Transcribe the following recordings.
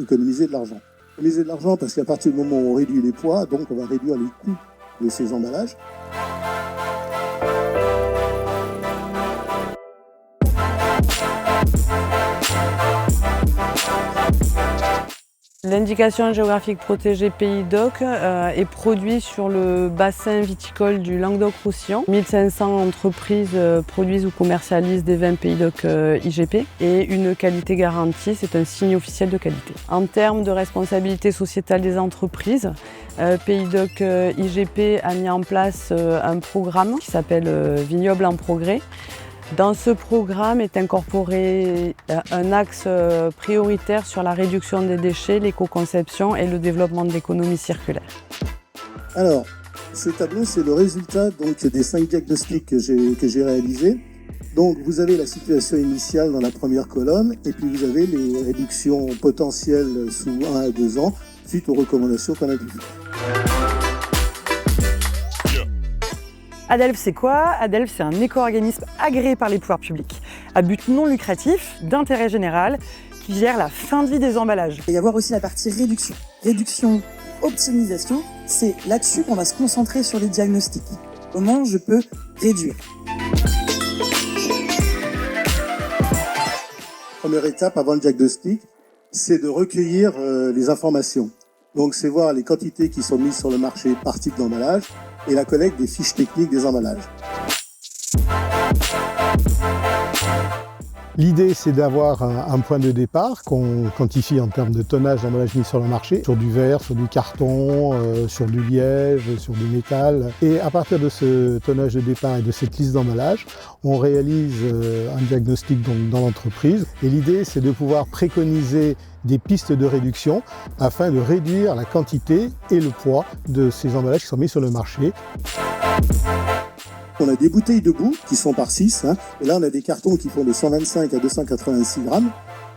économiser de l'argent. Économiser de l'argent parce qu'à partir du moment où on réduit les poids, donc on va réduire les coûts de ces emballages. L'indication géographique protégée Pays d'Oc est produite sur le bassin viticole du Languedoc-Roussillon. 1500 entreprises produisent ou commercialisent des vins Pays d'Oc IGP et une qualité garantie, c'est un signe officiel de qualité. En termes de responsabilité sociétale des entreprises, Pays d'Oc IGP a mis en place un programme qui s'appelle Vignoble en progrès. Dans ce programme est incorporé un axe prioritaire sur la réduction des déchets, l'éco-conception et le développement de l'économie circulaire. Alors, ce tableau, c'est le résultat donc, des 5 diagnostics que j'ai réalisés. Donc, vous avez la situation initiale dans la première colonne et puis vous avez les réductions potentielles sous 1 à 2 ans suite aux recommandations qu'on a pu faire. Adelph, c'est quoi? Adelph, c'est un éco-organisme agréé par les pouvoirs publics, à but non lucratif, d'intérêt général, qui gère la fin de vie des emballages. Il va y avoir aussi la partie réduction. Réduction, optimisation, c'est là-dessus qu'on va se concentrer sur les diagnostics. Comment je peux réduire? Première étape avant le diagnostic, c'est de recueillir les informations. Donc, c'est voir les quantités qui sont mises sur le marché par type d'emballage et la collecte des fiches techniques des emballages. L'idée, c'est d'avoir un point de départ qu'on quantifie en termes de tonnage d'emballage mis sur le marché, sur du verre, sur du carton, sur du liège, sur du métal. Et à partir de ce tonnage de départ et de cette liste d'emballage, on réalise un diagnostic donc, dans l'entreprise. Et l'idée, c'est de pouvoir préconiser des pistes de réduction afin de réduire la quantité et le poids de ces emballages qui sont mis sur le marché. On a des bouteilles de boue qui sont par 6, et là on a des cartons qui font de 125 à 286 grammes,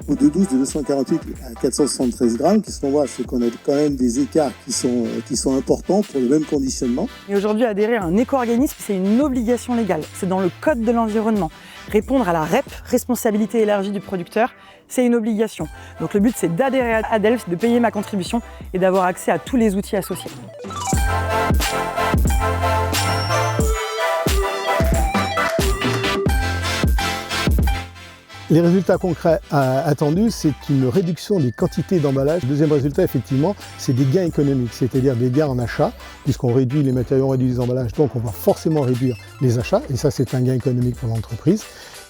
ou de 12 de 248 à 473 grammes, qui sont, voilà, c'est qu'on a quand même des écarts qui sont importants pour le même conditionnement. Et aujourd'hui, adhérer à un éco-organisme, c'est une obligation légale. C'est dans le code de l'environnement. Répondre à la REP, responsabilité élargie du producteur, c'est une obligation. Donc le but, c'est d'adhérer à Adelph, de payer ma contribution et d'avoir accès à tous les outils associés. Les résultats concrets attendus, c'est une réduction des quantités d'emballage. Le deuxième résultat, effectivement, c'est des gains économiques, c'est-à-dire des gains en achat, puisqu'on réduit les matériaux, on réduit les emballages, donc on va forcément réduire les achats, et ça, c'est un gain économique pour l'entreprise.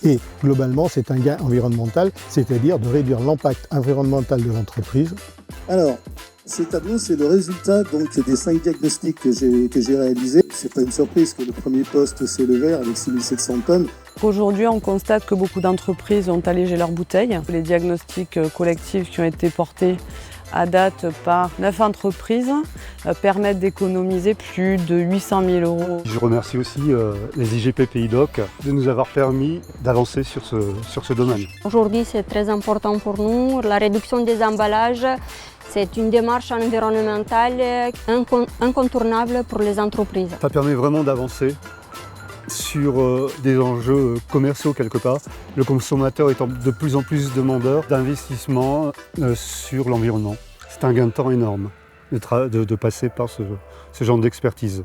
Et globalement, c'est un gain environnemental, c'est-à-dire de réduire l'impact environnemental de l'entreprise. Alors, ce tableau, c'est le résultat donc, des 5 diagnostics que j'ai réalisés. C'est pas une surprise que le premier poste, c'est le verre avec 6700 tonnes. Aujourd'hui, on constate que beaucoup d'entreprises ont allégé leurs bouteilles. Les diagnostics collectifs qui ont été portés à date par 9 entreprises permettent d'économiser plus de 800 000 €. Je remercie aussi les IGP Pays d'Oc de nous avoir permis d'avancer sur ce domaine. Aujourd'hui, c'est très important pour nous. La réduction des emballages, c'est une démarche environnementale incontournable pour les entreprises. Ça permet vraiment d'avancer sur des enjeux commerciaux quelque part, le consommateur étant de plus en plus demandeur d'investissement sur l'environnement. C'est un gain de temps énorme de passer par ce genre d'expertise.